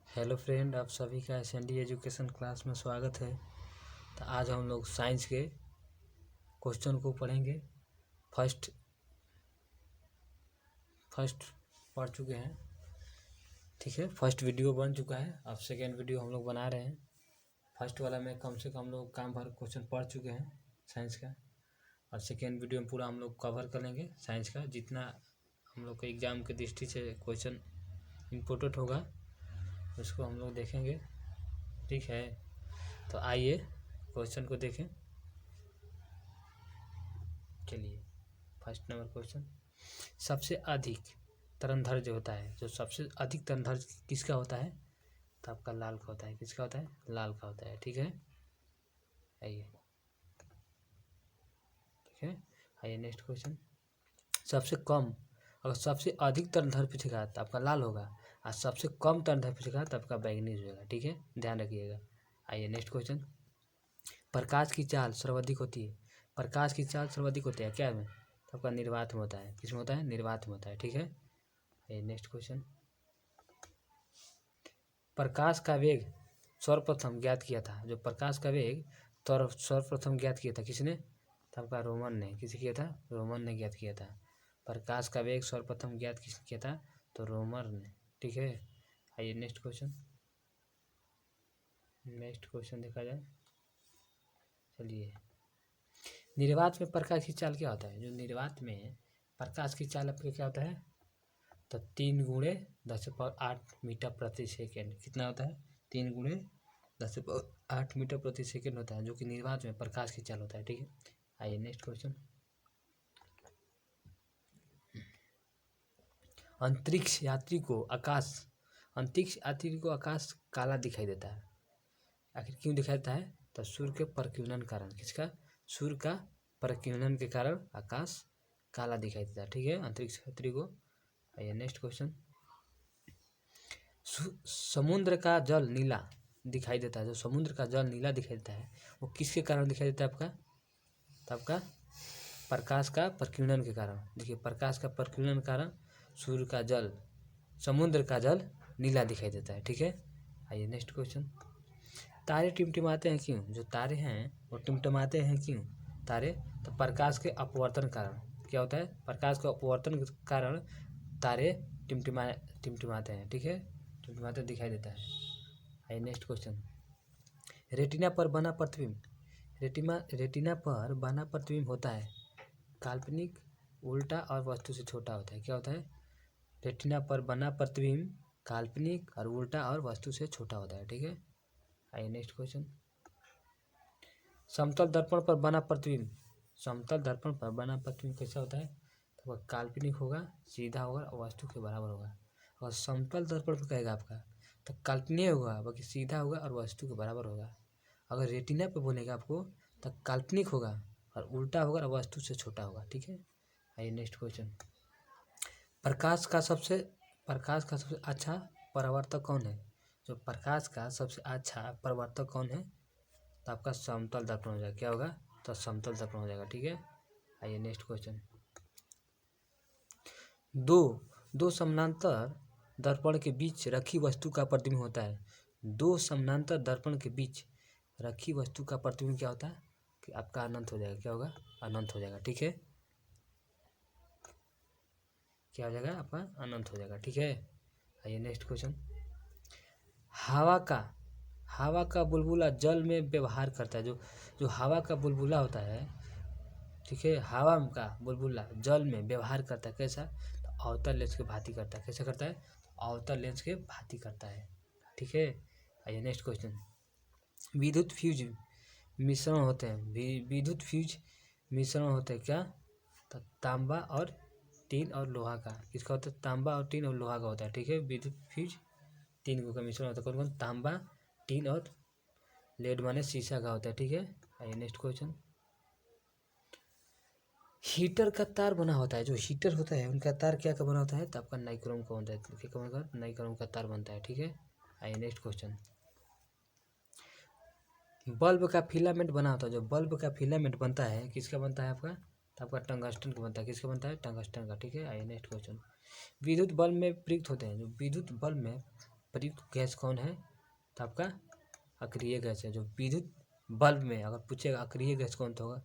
Hello friend, आप सभी का SND एजुकेशन क्लास में स्वागत है। तो आज हम लोग साइंस के क्वेश्चन को पढ़ेंगे। फर्स्ट पढ़ चुके हैं, ठीक है। फर्स्ट वीडियो बन चुका है, अब सेकेंड वीडियो हम लोग बना रहे हैं। फर्स्ट वाला में कम से कम लोग काम भर क्वेश्चन पढ़ चुके हैं साइंस का, और सेकेंड वीडियो में पूरा हम लोग कवर कर लेंगे साइंस का। जितना हम लोग के एग्ज़ाम की दृष्टि से क्वेश्चन इम्पोर्टेंट होगा उसको हम लोग देखेंगे, ठीक है। तो आइए क्वेश्चन को देखें। चलिए, फर्स्ट नंबर क्वेश्चन, सबसे अधिक तरंधर जो होता है, जो सबसे अधिक तरंधर किसका होता है? तो आपका लाल का होता है। किसका होता है? लाल का होता है, ठीक है। आइए, ठीक है। आइए नेक्स्ट क्वेश्चन, सबसे कम, अगर सबसे अधिक तरंधर पूछेगा तो आपका लाल होगा, और सबसे कम तरंधर पूछेगा तो आपका बैंगनी हो जाएगा, ठीक है, ध्यान रखिएगा। आइए नेक्स्ट क्वेश्चन, प्रकाश की चाल सर्वाधिक होती है। प्रकाश की चाल सर्वाधिक होती है क्या में? तो आपका निर्वात में होता है। किसमें होता है? निर्वात में होता है, ठीक है। ये नेक्स्ट क्वेश्चन, प्रकाश का वेग सर्वप्रथम ज्ञात किया था। जो प्रकाश का वेग सर्वप्रथम ज्ञात किया था किसने? तो आपका रोमन ने। किसे किया था? रोमन ने ज्ञात किया था। प्रकाश का वेग सर्वप्रथम ज्ञात किसने किया था? तो रोमन ने, ठीक है। आइए नेक्स्ट क्वेश्चन देखा जाए। चलिए, निर्वात में प्रकाश की चाल क्या होता है? जो निर्वात में प्रकाश की चाल आपका क्या होता है? तो 3 × 10⁸ मीटर प्रति सेकेंड। कितना होता है? 3 × 10⁸ मीटर प्रति सेकेंड होता है, जो कि निर्वात में प्रकाश की चाल होता है, ठीक है। आइए नेक्स्ट क्वेश्चन, अंतरिक्ष यात्री को आकाश काला दिखाई देता है। आखिर क्यों दिखाई देता है? तो सूर्य के प्रकीर्णन कारण। किसका? सूर्य का प्रकीर्णन के कारण आकाश काला दिखाई देता है, ठीक है, अंतरिक्ष यात्री को। आइए नेक्स्ट क्वेश्चन, समुद्र का जल नीला दिखाई देता है। जो समुद्र का जल नीला दिखाई देता है वो किसके कारण दिखाई देता है आपका? तो आपका प्रकाश का प्रकीर्णन के कारण। देखिए, प्रकाश का प्रकीर्णन कारण सूर्य का जल, समुद्र का जल नीला दिखाई देता है, ठीक है। आइए नेक्स्ट क्वेश्चन, तारे टिमटिमाते हैं क्यों? जो तारे हैं वो टिमटिमाते हैं क्यों तारे? तो प्रकाश के अपवर्तन कारण। क्या होता है? प्रकाश के अपवर्तन के कारण तारे टिमटिमाते हैं, ठीक है, टिमटिमाते दिखाई देता है। आइए नेक्स्ट क्वेश्चन, रेटिना पर बना प्रतिबिंब, रेटिना पर बना प्रतिबिंब होता है काल्पनिक, उल्टा और वस्तु से छोटा होता है। क्या होता है? रेटिना पर बना प्रतिबिंब काल्पनिक और उल्टा और वस्तु से छोटा होता है, ठीक है। आइए नेक्स्ट क्वेश्चन, समतल दर्पण पर बना प्रतिबिंब, समतल दर्पण पर बना प्रतिबिंब कैसा होता है? तो वह काल्पनिक होगा, सीधा होगा और वस्तु के बराबर होगा। और समतल दर्पण पर कहेगा आपका तो काल्पनिक होगा, बाकी सीधा होगा और वस्तु के बराबर होगा। अगर रेटिना पे बोलेगा आपको तो काल्पनिक होगा और उल्टा होगा और वस्तु से छोटा होगा, ठीक है। आइए नेक्स्ट क्वेश्चन, प्रकाश का सबसे अच्छा परावर्तक कौन है? जो प्रकाश का सबसे अच्छा परावर्तक कौन है? तो आपका समतल दर्पण हो जाएगा। क्या होगा? तो समतल दर्पण हो जाएगा, ठीक है। आइए नेक्स्ट क्वेश्चन, दो समानांतर दर्पण के बीच रखी वस्तु का प्रतिबिंब होता है। दो समानांतर दर्पण के बीच रखी वस्तु का प्रतिबिंब क्या होता है? कि आपका अनंत हो जाएगा। क्या होगा? अनंत हो जाएगा, ठीक है। क्या हो जाएगा? आपका अनंत हो जाएगा, ठीक है। आइए नेक्स्ट क्वेश्चन, हवा का बुलबुला जल में व्यवहार करता है। जो हवा का बुलबुला होता है, ठीक है, हवा का बुलबुला जल में व्यवहार करता है। कैसा? तो अवतल लेंस के भांति करता है। कैसा करता है? अवतल लेंस के भांति करता है, ठीक है। आइए नेक्स्ट क्वेश्चन, विद्युत फ्यूज मिश्रण होते हैं। विद्युत फ्यूज मिश्रण होते हैं क्या? तो तांबा और टीन और लोहा का। किसका होता है? तांबा और टीन और लोहा का होता है, ठीक है। विद्युत फ्यूज 3 का मिश्रण होता है। कौन कौन? तांबा, टीन और लेड माने शीशा का होता है, ठीक है। आइए नेक्स्ट क्वेश्चन, हीटर का तार बना होता है। जो हीटर होता है उनका तार क्या का बना होता है? तो आपका नाइक्रोम का होता है। नाइक्रोम का तार बनता है, ठीक है। आइए नेक्स्ट क्वेश्चन, बल्ब का फिलामेंट बना होता है। जो बल्ब का फिलामेंट बनता है किसका बनता है आपका? तो आपका टंगस्टन का बनता है। किसका बनता है? टंगस्टन का, ठीक है। आइए नेक्स्ट क्वेश्चन, विद्युत बल्ब में प्रयुक्त होते हैं। जो विद्युत बल्ब में प्रयुक्त गैस कौन है? तो आपका अक्रिय गैस है। जो विद्युत बल्ब में अगर पूछेगा अक्रिय गैस कौन सा होगा,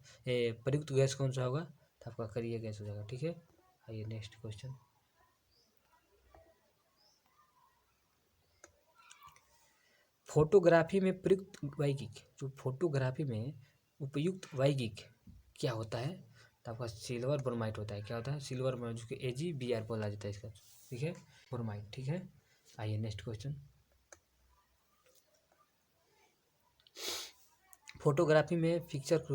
प्रयुक्त गैस कौन सा होगा, तो आपका अक्रिय गैस हो जाएगा। ठीक है, आइए नेक्स्ट क्वेश्चन। फोटोग्राफी में प्रयुक्त वैगिक, जो फोटोग्राफी में उपयुक्त वैगिक क्या होता है? तो आपका सिल्वर ब्रोमाइड होता है। क्या होता है? सिल्वर ब्रोमाइड, जो कि AgBr बोला जाता है इसका। ठीक है, ब्रोमाइड। ठीक है, आइए नेक्स्ट क्वेश्चन। फोटोग्राफी में पिक्चर के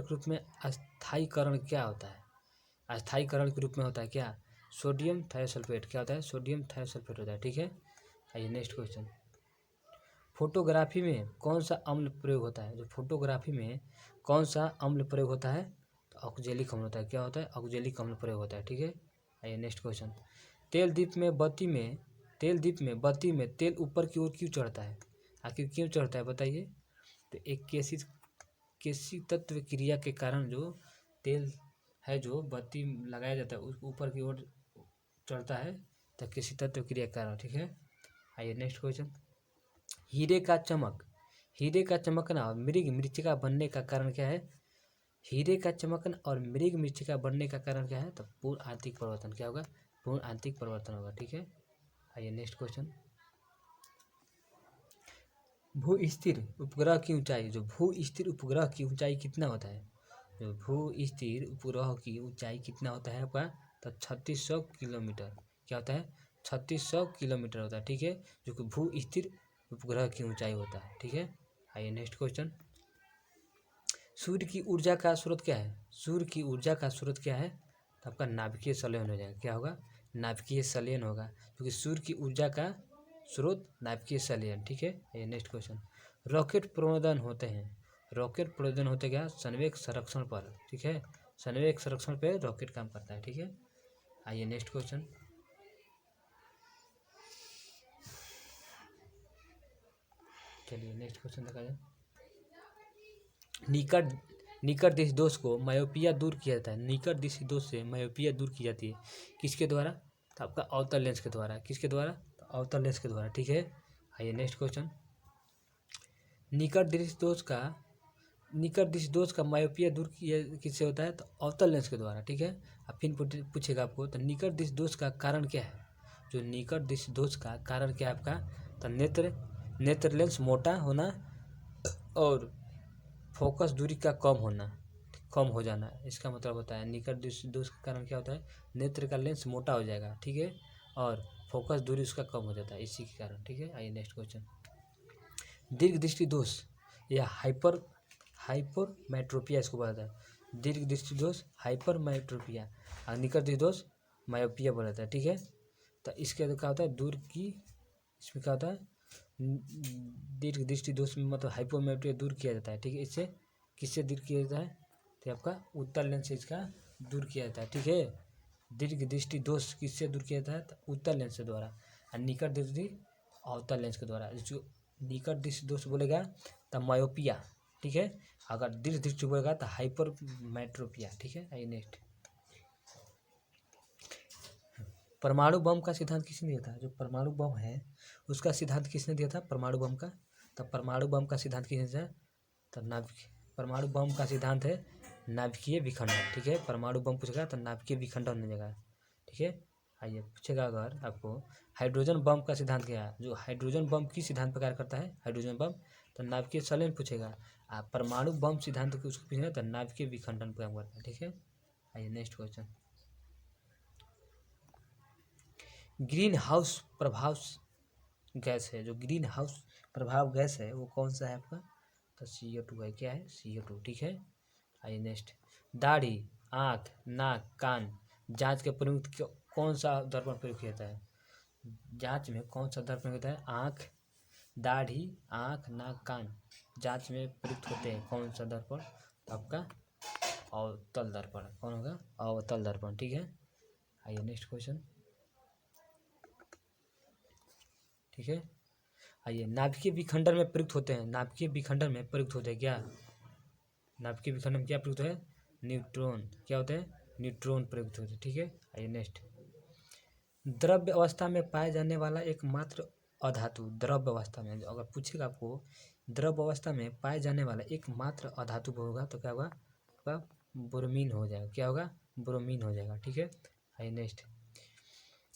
रूप में अस्थायीकरण क्या होता है? अस्थायीकरण के रूप में होता है क्या? Sodium thiosulphate. क्या होता है? सोडियम थायोसल्फेट होता है। ठीक है, आइए नेक्स्ट क्वेश्चन। फोटोग्राफी में कौन सा अम्ल प्रयोग होता है? जो फोटोग्राफी में कौन सा अम्ल प्रयोग होता है? तो ऑक्जेलिक अम्ल होता है। क्या होता है? ऑक्जेलिक अम्ल प्रयोग होता है। ठीक है, आइए नेक्स्ट क्वेश्चन। तेल दीप में बत्ती में तेल ऊपर की ओर क्यों चढ़ता है? आखिर क्यों चढ़ता है बताइए? तो एक किसी तत्व क्रिया के कारण जो तेल है जो बत्ती लगाया जाता है उस ऊपर की ओर चढ़ता है, तो किसी तत्व क्रिया के कारण। ठीक है, आइए नेक्स्ट क्वेश्चन। हीरे का चमकना और मृग मृच्छिका बनने का कारण क्या है? हीरे का चमकना और मृग मृच्छिका बनने का कारण क्या है? तो पूर्ण आंतरिक परिवर्तन। क्या होगा? पूर्ण आंतरिक परिवर्तन होगा। ठीक है, आइए नेक्स्ट क्वेश्चन। भू स्थिर उपग्रह की ऊंचाई, जो भू स्थिर उपग्रह की ऊंचाई कितना होता है? जो भू स्थिर उपग्रह की ऊंचाई कितना होता है आपका? तो 3600 किलोमीटर। क्या होता है? 3600 किलोमीटर होता है। ठीक है, जो कि भू स्थिर उपग्रह की ऊंचाई होता है। ठीक है, आइए नेक्स्ट क्वेश्चन। सूर्य की ऊर्जा का स्रोत क्या है? सूर्य की ऊर्जा का स्रोत क्या है? तो आपका नाभिकीय संलयन हो जाएगा। क्या होगा? नाभिकीय संलयन होगा, क्योंकि सूर्य की ऊर्जा का स्रोत नाभिकीय संलयन। ठीक है, ये नेक्स्ट क्वेश्चन। रॉकेट प्रणोदन होते क्या? संवेग संरक्षण पर। ठीक है, संवेग संरक्षण पे रॉकेट काम करता है। ठीक है, आइए नेक्स्ट क्वेश्चन। चलिए नेक्स्ट क्वेश्चन देखा जाए। निकट दृष्टि दोष को मायोपिया दूर किया जाता है। निकट दृष्टि दोष से मायोपिया दूर की जाती है किसके द्वारा? तो आपका अवतल लेंस के द्वारा। किसके द्वारा? तो अवतल लेंस के द्वारा। ठीक है, आइए नेक्स्ट क्वेश्चन। निकट दृष्टि दोष का मायोपिया दूर किया किससे होता है? तो अवतल लेंस के द्वारा। ठीक है, अब फिर पूछेगा आपको, तो निकट दृष्टि दोष का कारण क्या है? जो निकट दृष्टि दोष का कारण क्या है आपका? तो नेत्र लेंस मोटा होना और फोकस दूरी का कम हो जाना, इसका मतलब होता है निकट दृष्टि दोष का कारण क्या होता है? नेत्र का लेंस मोटा हो जाएगा। ठीक है, और फोकस दूरी उसका कम हो जाता है इसी के कारण। ठीक है, आइए नेक्स्ट क्वेश्चन। दीर्घ दृष्टि दोष या हाइपरमेट्रोपिया इसको बोला जाता है। दीर्घ दृष्टि दोष हाइपरमेट्रोपिया और निकट दृष्टि दोष मायोपिया बोला जाता है। ठीक है, तो इसके क्या होता है? इसमें क्या होता है? दीर्घ दृष्टि दोष में मतलब हाइपोमेट्रिया दूर किया जाता है। ठीक है, इससे किससे दूर किया जाता है? तो आपका उत्तल लेंस से इसका दूर किया जाता है। ठीक है, दीर्घ दृष्टि दोष किससे दूर किया जाता है? तो उत्तल लेंस के द्वारा, और निकट दृष्टि अवतल लेंस के द्वारा। जो निकट दृष्टि दोष बोलेगा तो मायोपिया। ठीक है, अगर दीर्घ दृष्टि बोलेगा तो हाइपरमेट्रोपिया। ठीक है, आइए नेक्स्ट। परमाणु बम का सिद्धांत किसने दिया था? जो परमाणु बम है उसका सिद्धांत किसने दिया था? परमाणु बम का। तो परमाणु बम का सिद्धांत किसने दिया? तो परमाणु बम का सिद्धांत है नाभिकीय विखंडन। ठीक है, परमाणु बम पूछेगा तो नाभिकीय विखंडन हो जाएगा। ठीक है, आइए पूछेगा अगर आपको हाइड्रोजन बम का सिद्धांत क्या है? जो हाइड्रोजन बम किस सिद्धांत पर कार्य करता है? हाइड्रोजन बम तो नाभिकीय संलयन पूछेगा। परमाणु बम सिद्धांत को उसको पूछेगा तो नाभिकीय विखंडन पर काम करता है। ठीक है, आइए नेक्स्ट क्वेश्चन। ग्रीन हाउस प्रभाव गैस है, जो ग्रीन हाउस प्रभाव गैस है वो कौन सा है आपका? तो CO2 है। क्या है? CO2। ठीक है, आइए नेक्स्ट। दाढ़ी, आँख, नाक, कान जांच के प्रयुक्त कौन सा दर्पण प्रयोग किया जाता है? जांच में कौन सा दर्पण होता है? आँख, दाढ़ी, आँख, नाक, कान जांच में प्रयुक्त होते हैं कौन सा दर्पण? तो आपका अवतल दर्पण। कौन होगा? अवतल दर्पण। ठीक है, आइए नेक्स्ट क्वेश्चन। ठीक है, आइए नाभिकीय विखंडन में प्रयुक्त होते हैं। नाभिकीय विखंडन में प्रयुक्त होते हैं क्या? नाभिकीय विखंडन में क्या प्रयुक्त है? न्यूट्रॉन। क्या होते हैं? न्यूट्रॉन प्रयुक्त होते हैं। ठीक है, आइए नेक्स्ट। द्रव्य अवस्था में पाए जाने वाला एकमात्र अधातु, द्रव्य अवस्था में अगर पूछेगा आपको द्रव्य अवस्था में पाए जाने वाला एकमात्र अधातु होगा तो क्या होगा, आपका ब्रोमीन हो जाएगा। क्या होगा, ब्रोमीन हो जाएगा। ठीक है, आइए नेक्स्ट।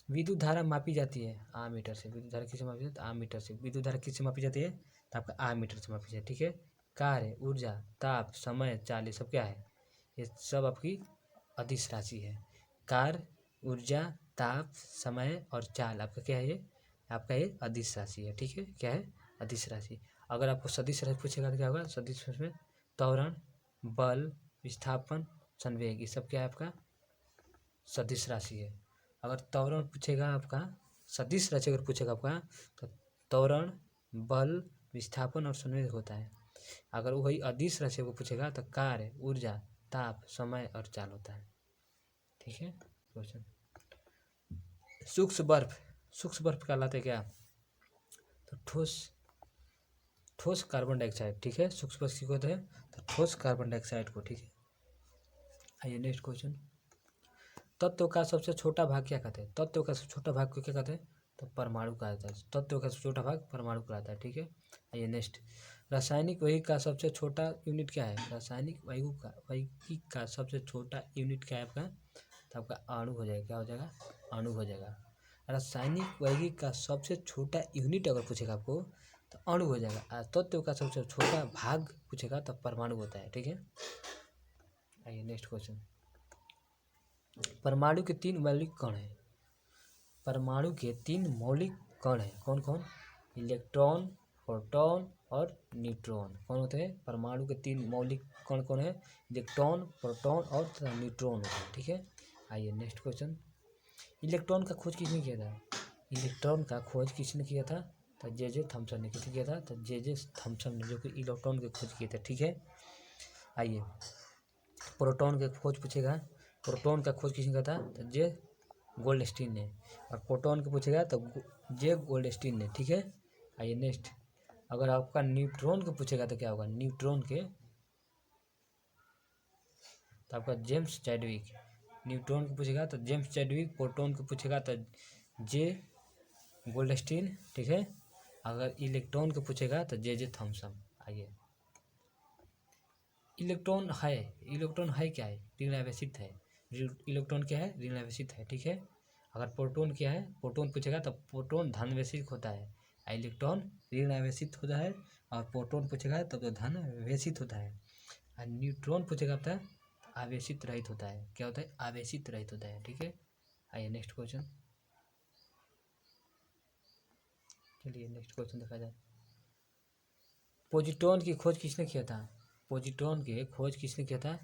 विद्युत धारा मापी जाती है आमीटर से। विद्युत धारा किससे मापी जाती है, आमीटर से। विद्युत धारा किससे मापी जाती है, तो आपका आमीटर से मापी जाती है। ठीक है, कार्य, ऊर्जा, ताप, समय, चाल, ये सब क्या है, ये सब आपकी अदिश राशि है। कार्य, ऊर्जा, ताप, समय और चाल आपका क्या है, ये आपका ये अदिश राशि है। ठीक है, क्या है, अदिश राशि। अगर आपको सदिश राशि पूछेगा तो क्या होगा, सदिश में त्वरण, बल, विस्थापन, संवेग, ये सब क्या है आपका सदिश राशि है। अगर त्वरण पूछेगा आपका, सदिश राशि अगर पूछेगा आपका तो त्वरण, बल, विस्थापन और संवेग होता है। अगर वही अदिश राशि को पूछेगा तो कार्य, ऊर्जा, ताप, समय और चाल होता है। ठीक है, क्वेश्चन। सूक्ष्म बर्फ, सूक्ष्म बर्फ कहलाते क्या, तो ठोस कार्बन डाइऑक्साइड। ठीक है, सूक्ष्म बर्फ किसको कहते हैं, तो ठोस कार्बन डाइऑक्साइड को। ठीक है, आइए नेक्स्ट क्वेश्चन। तत्व का सबसे छोटा भाग क्या कहते हैं, तत्व का सबसे छोटा भाग को क्या कहते हैं, तो परमाणु कहा जाता है। तत्व का सबसे छोटा भाग परमाणु कहलाता है। ठीक है, आइए नेक्स्ट। रासायनिक वही का सबसे छोटा यूनिट क्या है, रासायनिक वही का सबसे छोटा यूनिट क्या है आपका, तो आपका अणु हो जाएगा। क्या हो जाएगा, अणु हो जाएगा। रासायनिक वही का सबसे छोटा यूनिट अगर पूछेगा आपको तो अणु हो जाएगा। और तत्व का सबसे छोटा भाग पूछेगा तो परमाणु होता है। ठीक है, आइए नेक्स्ट क्वेश्चन। परमाणु के 3 मौलिक कण हैं। परमाणु के 3 मौलिक कण हैं, कौन कौन, इलेक्ट्रॉन, प्रोटॉन और न्यूट्रॉन। कौन होते हैं, परमाणु के 3 मौलिक कण कौन है, इलेक्ट्रॉन, प्रोटॉन और न्यूट्रॉन होते हैं। ठीक है, आइए नेक्स्ट क्वेश्चन। इलेक्ट्रॉन का खोज किसने किया था, इलेक्ट्रॉन का खोज किसने किया था, तो जे थॉमसन ने। किसने किया था, तो जे थॉमसन ने, जो कि इलेक्ट्रॉन के खोज किए थे। ठीक है, आइए। प्रोटॉन के खोज पूछेगा, प्रोटॉन का खोज किसने किया था, तो जे गोल्डस्टीन ने। और प्रोटॉन के पूछेगा तो जे गोल्डस्टीन ने। ठीक है, आइए नेक्स्ट। अगर आपका न्यूट्रॉन के पूछेगा तो क्या होगा, न्यूट्रॉन के तो आपका जेम्स चैडविक। न्यूट्रॉन को पूछेगा तो जेम्स चैडविक, प्रोटॉन को पूछेगा तो जे गोल्डस्टीन। ठीक है, अगर इलेक्ट्रॉन को पूछेगा तो जे थॉमसन। आइए, इलेक्ट्रॉन है क्या है, ऋण आवेशित है। इलेक्ट्रॉन क्या है, ऋण आवेशित है। ठीक है, अगर प्रोटॉन क्या है, प्रोटॉन पूछेगा तो प्रोटॉन धन आवेशित होता है, इलेक्ट्रॉन ऋण आवेशित होता है। और प्रोटॉन पूछेगा तब तो धन आवेशित होता है। और न्यूट्रॉन पूछेगा तो आवेशित रहित होता है। क्या होता है, आवेशित रहित होता है। ठीक है, आइए नेक्स्ट क्वेश्चन। चलिए नेक्स्ट क्वेश्चन देखा जाए। पोजिट्रॉन की खोज किसने किया था, पोजिट्रॉन की खोज किसने किया था,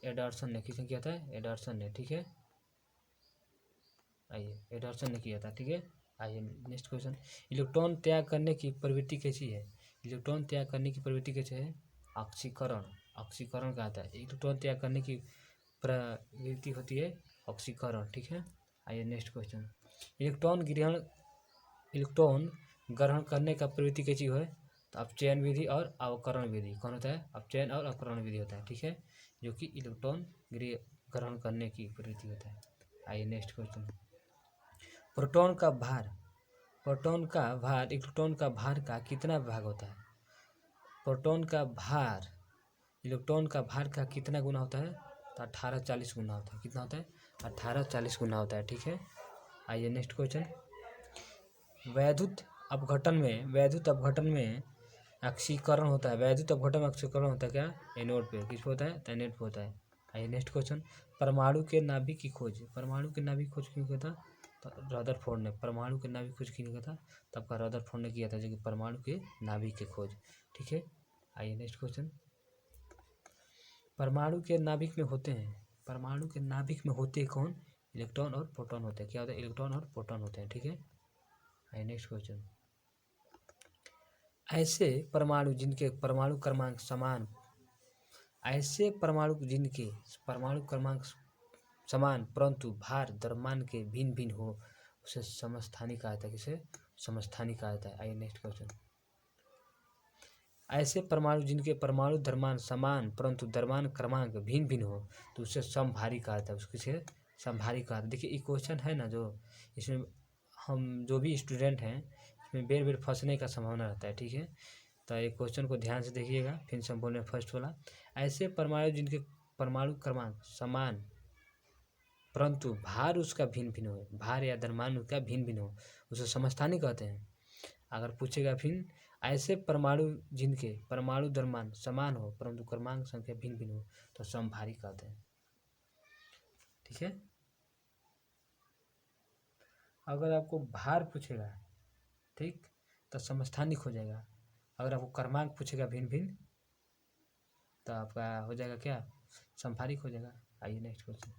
एडर्सन ने। किसने किया था, एडर्सन ने। ठीक है, आइए, एडर्सन ने किया था। ठीक है, आइए नेक्स्ट क्वेश्चन। इलेक्ट्रॉन त्याग करने की प्रवृत्ति कैसी है, इलेक्ट्रॉन त्याग करने की प्रवृत्ति कैसे है, ऑक्सीकरण। ऑक्सीकरण कहता है, इलेक्ट्रॉन त्याग करने की प्रवृत्ति होती है ऑक्सीकरण। ठीक है, आइए नेक्स्ट क्वेश्चन। इलेक्ट्रॉन ग्रहण करने का प्रवृत्ति कैसी है, तो अपचयन विधि और अवकरण विधि। कौन होता है, अपचयन और अवकरण विधि होता है। ठीक है, जो कि इलेक्ट्रॉन ग्रहण करने की प्रवृत्ति होता है। आइए नेक्स्ट क्वेश्चन। प्रोटॉन का भार, प्रोटॉन का भार इलेक्ट्रॉन का भार का कितना भाग होता है, प्रोटॉन का भार इलेक्ट्रॉन का भार का कितना गुना होता है, तो 1840 गुना होता है। कितना होता है, 1840 गुना होता है। ठीक है, आइए नेक्स्ट क्वेश्चन। वैद्युत अपघटन में ऑक्सीकरण होता है, वैद्युत अपघटन में ऑक्सीकरण होता है क्या, एनोड पे। किस पे होता है, तो एनोड पे होता है। आइए नेक्स्ट क्वेश्चन। परमाणु के नाभिक की खोज, परमाणु के नाभिक खोज क्यों किया था, तो रदरफोर्ड ने। परमाणु के नाभिक खोज क्यों किया था, तब का रदरफोर्ड ने किया था, जो कि परमाणु के नाभिक की खोज। ठीक है, आइए नेक्स्ट क्वेश्चन। परमाणु के नाभिक में होते हैं, परमाणु के नाभिक में होते हैं कौन, इलेक्ट्रॉन और प्रोटॉन होते हैं। क्या होता है, इलेक्ट्रॉन और प्रोटॉन होते हैं। ठीक है, आइए नेक्स्ट क्वेश्चन। ऐसे परमाणु जिनके परमाणु क्रमांक समान, ऐसे परमाणु जिनके परमाणु क्रमांक समान परंतु भार द्रव्यमान के भिन्न भिन्न हो, उसे समस्थानिक कहा जाता है। किसे, समस्थानिक कहा जाता है। आइए नेक्स्ट क्वेश्चन। ऐसे परमाणु जिनके परमाणु द्रव्यमान समान परंतु द्रव्यमान क्रमांक भिन्न भिन्न हो, तो उसे समभारी कहा जाता है। उसके संभारी कहा था। देखिए ये क्वेश्चन है ना, जो इसमें हम जो भी स्टूडेंट हैं इसमें बेर बेर फंसने का संभावना रहता है, ठीक है। तो ये क्वेश्चन को ध्यान से देखिएगा। फिर से हम बोल रहे हैं फर्स्ट वाला, ऐसे परमाणु जिनके परमाणु क्रमांक समान परंतु भार उसका भिन्न भिन्न हो, भार या द्रव्यमान उसका भिन्न भिन्न हो, उसे समस्थानिक कहते हैं। अगर पूछेगा फिर, ऐसे परमाणु जिनके परमाणु द्रव्यमान समान हो परंतु क्रमांक संख्या भिन्न भिन्न हो तो समभारी कहते हैं, ठीक है। अगर आपको भार पूछेगा, ठीक, तो समस्थानिक हो जाएगा। अगर आपको क्रमांक पूछेगा भिन्न भिन्न तो आपका हो जाएगा क्या, समभारिक हो जाएगा। आइए नेक्स्ट क्वेश्चन।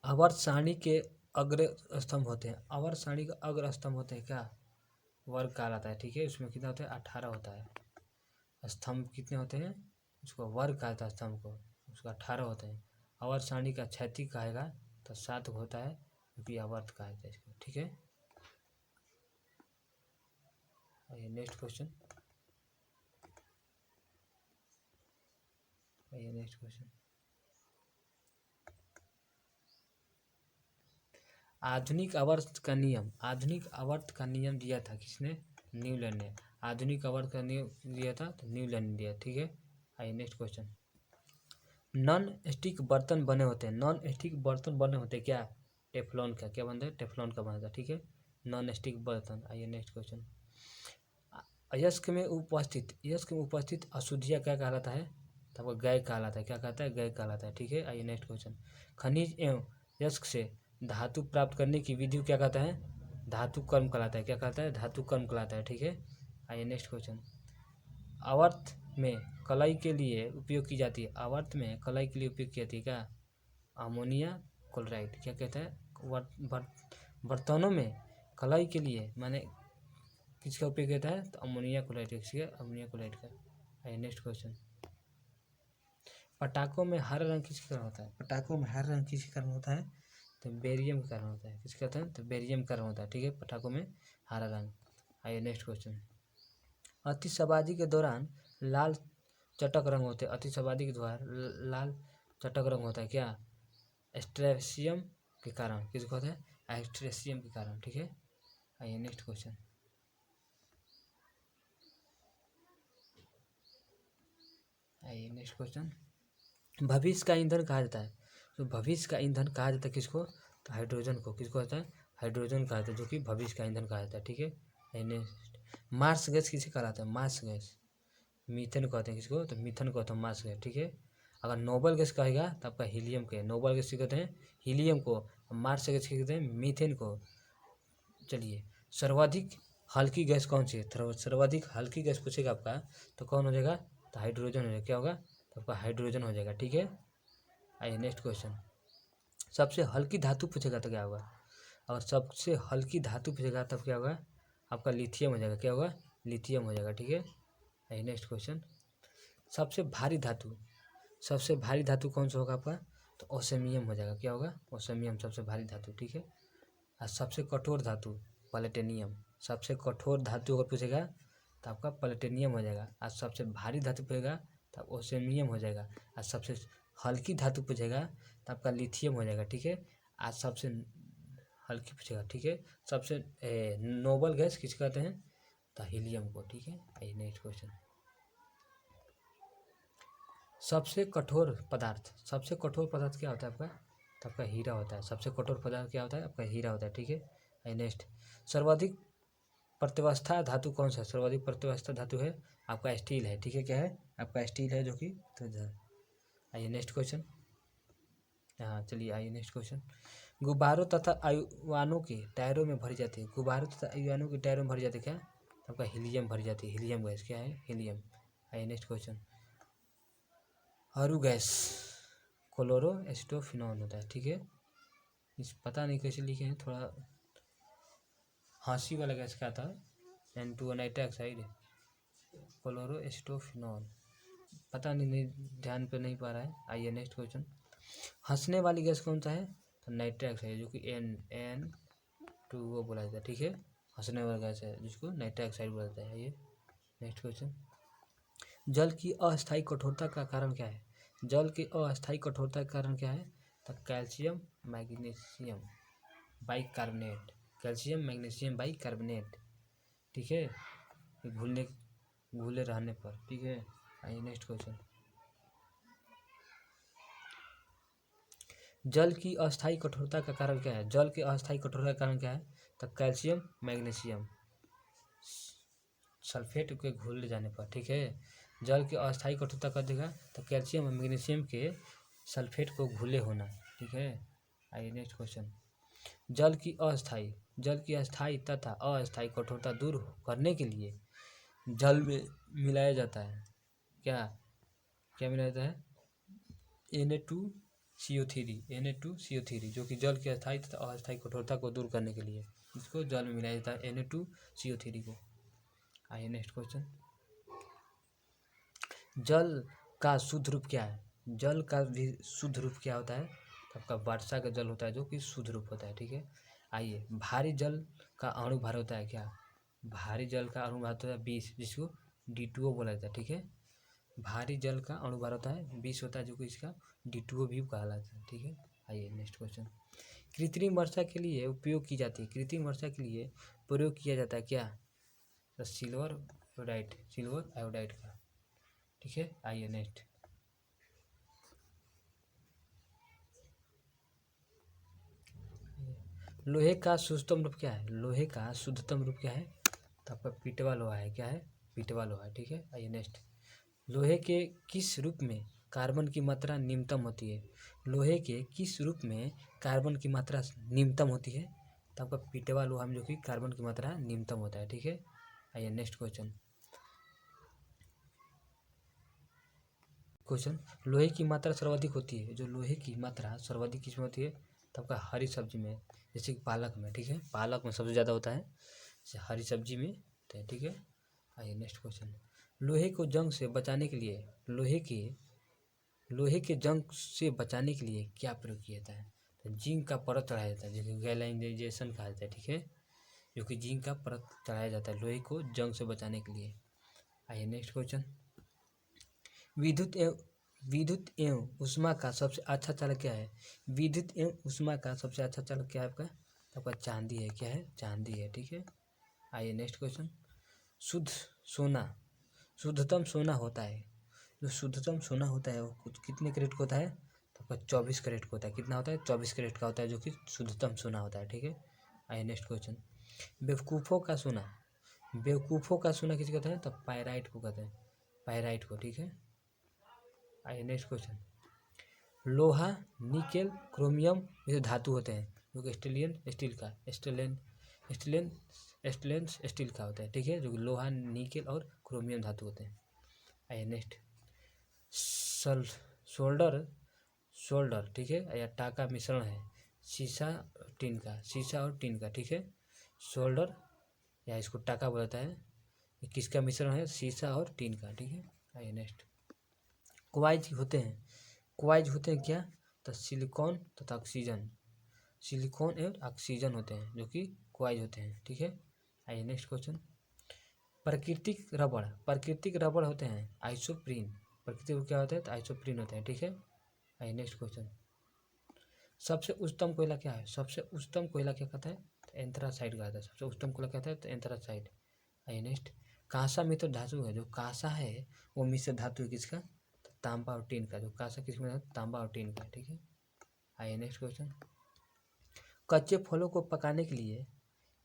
आवर्त सारणी के अग्र स्तंभ होते हैं, आवर्त सारणी का अग्र स्तंभ होते हैं क्या, वर्ग कहलाता है, ठीक है। उसमें कितना होता है, 18 होता है। स्तंभ कितने होते हैं, उसको वर्ग कहता है, स्तंभ को उसका 18 होते हैं। आवर्त सारणी का क्षैतिज कहेगा तो 7 होता है, क्योंकि आवर्त कहा जाता है इसको, ठीक है। आइए नेक्स्ट क्वेश्चन। आइए नेक्स्ट क्वेश्चन। आधुनिक आवर्त का नियम, आधुनिक आवर्त का नियम दिया था किसने, न्यूलैंड ने। आधुनिक आवर्त का नियम दिया था तो न्यूलैंड ने दिया, ठीक है। आइए नेक्स्ट क्वेश्चन। नॉन स्टिक बर्तन बने होते हैं, नॉन स्टिक बर्तन बने होते हैं क्या, टेफ्लॉन का, क्या बनता है, टेफ्लॉन का बनता है, ठीक है, नॉन स्टिक बर्तन। आइए नेक्स्ट क्वेश्चन। अयस्क में उपस्थित अशुद्धियाँ क्या कहलाता है, तो आपको गैय कहलाता है, क्या कहता है, गैय कहलाता है, ठीक है। आइए नेक्स्ट क्वेश्चन। खनिज एवं यस्क से धातु प्राप्त करने की विधि क्या कहता है, धातु कर्म कहलाता है, क्या कहता है, धातु कर्म कहलाता है, ठीक है। आइए नेक्स्ट क्वेश्चन। आवर्त में कलाई के लिए उपयोग की जाती है, आवर्त में कलाई के लिए उपयोग की जाती है क्या, अमोनिया क्लोराइड, क्या कहता है, बर्तनों में कलाई के लिए माने किसका उपयोग होता है, तो अमोनिया क्लोराइड, किसका, अमोनिया क्लोराइड का। आइए नेक्स्ट क्वेश्चन। पटाखों में हरा रंग किसके कारण होता है, पटाखों में हरा रंग किसके कारण होता है, तो बेरियम के कारण होता है, किसके कहते हैं, तो बेरियम के कारण होता है, ठीक है, पटाखों में हरा रंग। आइए नेक्स्ट क्वेश्चन। अतिशबाजी के दौरान लाल चटक रंग होते हैं, अतिशबाजी के दौरान लाल चटक रंग होता है क्या, एस्ट्रेसियम के कारण, किसको होता है, एस्ट्रेसियम के कारण, ठीक है। आइए नेक्स्ट क्वेश्चन। आइए नेक्स्ट क्वेश्चन। भविष्य का ईंधन कहा जाता है, तो भविष्य का ईंधन कहा जाता है किसको, तो हाइड्रोजन को, किसको होता है, हाइड्रोजन कहा जाता है, जो कि भविष्य का ईंधन कहा जाता है, ठीक है। आइए नेक्स्ट। मार्स गैस किसे कहलाता है, मार्स गैस, मीथेन कहते हैं किसको, तो मीथेन कहते हैं मार्स गैस, ठीक है। अगर नोबल गैस कहेगा तो आपका हीलियम के, नोबल गैस कहते हैं हीलियम को, मार्स गैस कहते हैं मीथेन को। चलिए, सर्वाधिक हल्की गैस कौन सी है, सर्वाधिक हल्की गैस पूछेगा आपका तो कौन हो जाएगा, तो हाइड्रोजन हो जाएगा, क्या होगा, तो आपका हाइड्रोजन हो जाएगा, ठीक है। आइए नेक्स्ट क्वेश्चन। सबसे हल्की धातु पूछेगा तो क्या होगा, अगर सबसे हल्की धातु पूछेगा तब क्या होगा, आपका लिथियम हो जाएगा, क्या होगा, लिथियम हो जाएगा, ठीक है। आइए नेक्स्ट क्वेश्चन। सबसे भारी धातु, सबसे भारी धातु कौन सा होगा आपका, तो ओसेमियम हो जाएगा, क्या होगा, ओसेमियम सबसे भारी धातु, ठीक है। और सबसे कठोर धातु प्लेटिनियम, सबसे कठोर धातु अगर पूछेगा तो आपका प्लेटिनियम हो जाएगा। और सबसे भारी धातु पूछेगा तो ओसेमियम हो जाएगा। और सबसे हल्की धातु पूछेगा तो आपका लिथियम हो जाएगा, ठीक है। आज सबसे हल्की पूछेगा, ठीक है। सबसे नोबल गैस किस कहते हैं, तो हीलियम को, ठीक है। आइए नेक्स्ट क्वेश्चन। सबसे कठोर पदार्थ, सबसे कठोर पदार्थ क्या होता है आपका, तो आपका हीरा होता है, सबसे कठोर पदार्थ क्या होता है, आपका हीरा होता है, ठीक है। आइए नेक्स्ट। सर्वाधिक प्रतिवस्था धातु कौन सा है, सर्वाधिक प्रतिवस्था धातु है आपका स्टील है, ठीक है, क्या है, आपका स्टील है, जो कि तो आइए नेक्स्ट क्वेश्चन। हाँ चलिए, आइए नेक्स्ट क्वेश्चन। गुब्बारों तथा अयुवानों के टायरों में भरी जाती है, गुब्बारों तथा अयुवानों के टायरों में भरी जाती है क्या, आपका हीलियम भरी जाती है, हीलियम गैस, क्या है, हीलियम। आइए नेक्स्ट क्वेश्चन। हरू गैस क्लोरो एसिटोफिनॉन होता है, ठीक है। इस पता नहीं कैसे लिखे हैं, थोड़ा हंसी वाला गैस क्या था, N2 nitrous oxide, chloro acetophenone, पता नहीं ध्यान पे नहीं पा रहा है। आइए नेक्स्ट क्वेश्चन। हंसने वाली गैस कौन सा है, तो नाइट्रस ऑक्साइड, जो कि N2 बोला जाता है, ठीक है। हंसने वाला गैस है जिसको नाइट्रस ऑक्साइड बोला जाता है। आइए नेक्स्ट क्वेश्चन। जल की अस्थायी कठोरता का कारण क्या है, जल की अस्थायी कठोरता का कारण क्या है, तो calcium magnesium bicarbonate, calcium magnesium bicarbonate, ठीक है, घुले रहने पर, ठीक है। आइए नेक्स्ट क्वेश्चन, जल की अस्थायी कठोरता का कारण क्या है? जल के अस्थायी कठोरता का कारण क्या है? तो कैल्शियम मैग्नीशियम सल्फेट के घुल जाने पर, ठीक है। जल की अस्थायी कठोरता कर देगा तो कैल्शियम और मैग्नीशियम के सल्फेट को घुले होना, ठीक है। आइए नेक्स्ट क्वेश्चन, जल की अस्थायी तथा अस्थायी कठोरता दूर करने के लिए जल में मिलाया जाता है क्या? क्या मिलाया जाता है? Na2CO3 जो कि जल की अस्थायी तथा अस्थायी कठोरता को दूर करने के लिए इसको जल में मिलाया जाता है Na2CO3 को। आइए नेक्स्ट क्वेश्चन, जल का शुद्ध रूप क्या है? जल का भी शुद्ध रूप क्या होता है? तो आपका वर्षा का जल होता है जो कि शुद्ध रूप होता है, ठीक है। आइए, भारी जल का अणु भार होता है क्या? भारी जल का अणु भार होता है 20, जिसको D2O बोला जाता है, ठीक है। भारी जल का अणु भार होता है 20 होता है, जो कि इसका D2O भी कहलाता है, ठीक है। आइए नेक्स्ट क्वेश्चन, कृत्रिम वर्षा के लिए उपयोग की जाती है, कृत्रिम वर्षा के लिए प्रयोग किया जाता है क्या? तो सिल्वर आयोडाइड का, ठीक है। आइए नेक्स्ट, लोहे का शुद्धतम रूप क्या है? लोहे का शुद्धतम रूप क्या है? तो आपका पीटवा लोहा है, क्या है? पीटवा लोहा है, ठीक है। आइए नेक्स्ट, लोहे के किस रूप में कार्बन की मात्रा न्यूनतम होती है? लोहे के किस रूप में कार्बन की मात्रा न्यूनतम होती है? तो आपका पीटवा लोहा में जो कि कार्बन की मात्रा न्यूनतम होता है, ठीक है। आइए नेक्स्ट क्वेश्चन, लोहे की मात्रा सर्वाधिक होती है, जो लोहे की मात्रा सर्वाधिक किसमें होती है? तो आपका हरी सब्जी में, जैसे कि पालक में, ठीक है। पालक में सबसे ज़्यादा होता है, जैसे हरी सब्जी में होता है, ठीक है। आइए नेक्स्ट क्वेश्चन, लोहे को जंग से बचाने के लिए लोहे के जंग से बचाने के लिए क्या प्रयोग किया जाता है? तो जिंक का परत चढ़ाया जाता है, जिसे गैल्वेनाइजेशन कहा जाता है, ठीक है, जो कि जिंक का परत चढ़ाया जाता है लोहे को जंग से बचाने के लिए। आइए नेक्स्ट क्वेश्चन, विद्युत एवं ऊष्मा का सबसे अच्छा चालक क्या है? विद्युत एवं ऊष्मा का सबसे अच्छा चालक क्या है आपका? तो आपका चांदी है, क्या है? चांदी है, ठीक है। आइए नेक्स्ट क्वेश्चन, शुद्ध सोना, शुद्धतम सोना होता है, जो शुद्धतम सोना होता है वो कुछ कितने कैरेट का होता है? तो आपका 24 कैरेट का होता है। कितना होता है? 24 कैरेट का होता है, जो कि शुद्धतम सोना होता है, ठीक है। आइए नेक्स्ट क्वेश्चन, बेवकूफ़ों का सोना, बेवकूफ़ों का सोना किसे कहते हैं? तो पायराइट को कहते हैं, पायराइट को, ठीक है। आइए नेक्स्ट क्वेश्चन, लोहा, निकेल, क्रोमियम जैसे धातु होते हैं, जो कि स्टेनलेस स्टील का होता है, ठीक है, जो कि लोहा, निकेल और क्रोमियम धातु होते हैं। आइए नेक्स्ट, सोल्डर, ठीक है, या टाका मिश्रण है शीशा और टीन का, ठीक है। सोल्डर या इसको टाका बोलता है, ये किसका मिश्रण है? शीशा और टीन का, ठीक है। आइए नेक्स्ट, क्वाइज होते हैं क्या? तो सिलिकॉन तथा ऑक्सीजन, सिलिकॉन एवं ऑक्सीजन होते हैं, जो कि क्वाइज होते हैं, ठीक है। आइए नेक्स्ट क्वेश्चन, प्राकृतिक रबड़ होते हैं आइसोप्रीन, प्राकृतिक क्या होता है? तो आइसोप्रीन होते हैं, ठीक है। आइए नेक्स्ट क्वेश्चन, सबसे उच्चतम कोयला क्या है? सबसे उच्चतम कोयला क्या कहता है? तो एंथ्रासाइड कहता है, सबसे उच्चतम कोयला कहता है तो एंथ्रासाइड। आइए नेक्स्ट, कांसा मिश्र धातु है, जो कांसा है वो मिश्र धातु है किसका? तो तांबा और टीन का, जो कांसा किसमें है? तांबा और टीन का, ठीक है। आइए नेक्स्ट क्वेश्चन, कच्चे फलों को पकाने के लिए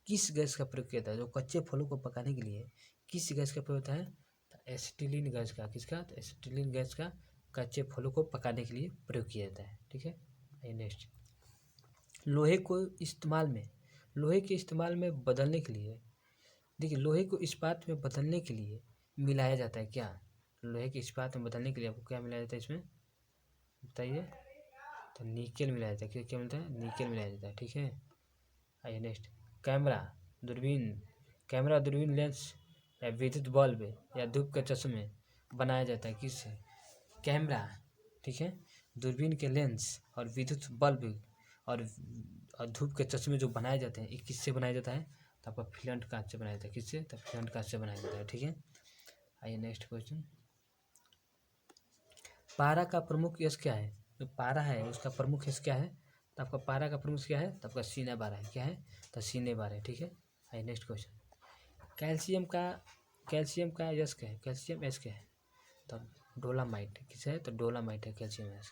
किस गैस का प्रयोग किया जाता है? जो कच्चे फलों को पकाने के लिए किस गैस का प्रयोग होता है? तो एसिटिलीन गैस का, किसका? तो एसिटिलीन गैस का कच्चे फलों को पकाने के लिए प्रयोग किया जाता है, ठीक है। आइए नेक्स्ट, लोहे के इस्तेमाल में बदलने के लिए, देखिए लोहे को इस्पात में बदलने के लिए मिलाया जाता है क्या? लोहे के इस्पात में बदलने के लिए आपको क्या मिलाया जाता है इसमें बताइए? तो निकेल मिलाया जाता है, क्या मिलता है? निकेल मिलाया जाता है, ठीक है। आइए नेक्स्ट, कैमरा दूरबीन लेंस या विद्युत बल्ब या धूप के चश्मे बनाया जाता है किससे? कैमरा, ठीक है, दूरबीन के लेंस और विद्युत बल्ब और धूप के चश्मे जो बनाए जाते हैं ये किससे बनाया जाता है? तो आपका फिलेंट कांच से बनाया जाता है, किससे? तो फिलेंट कांच से बनाया जाता है, ठीक है। आइए नेक्स्ट क्वेश्चन, पारा का प्रमुख यश क्या है? जो पारा है उसका प्रमुख हिस्सा क्या है, तो आपका पारा का प्रमुख क्या है, तो आपका सीना बार है, क्या है, तो सीने बार है। ठीक है, आइए नेक्स्ट क्वेश्चन। कैल्शियम का यश क्या है, कैल्शियम यश क्या है, तो डोलामाइट किस है, तो डोलामाइट है कैल्शियम यश।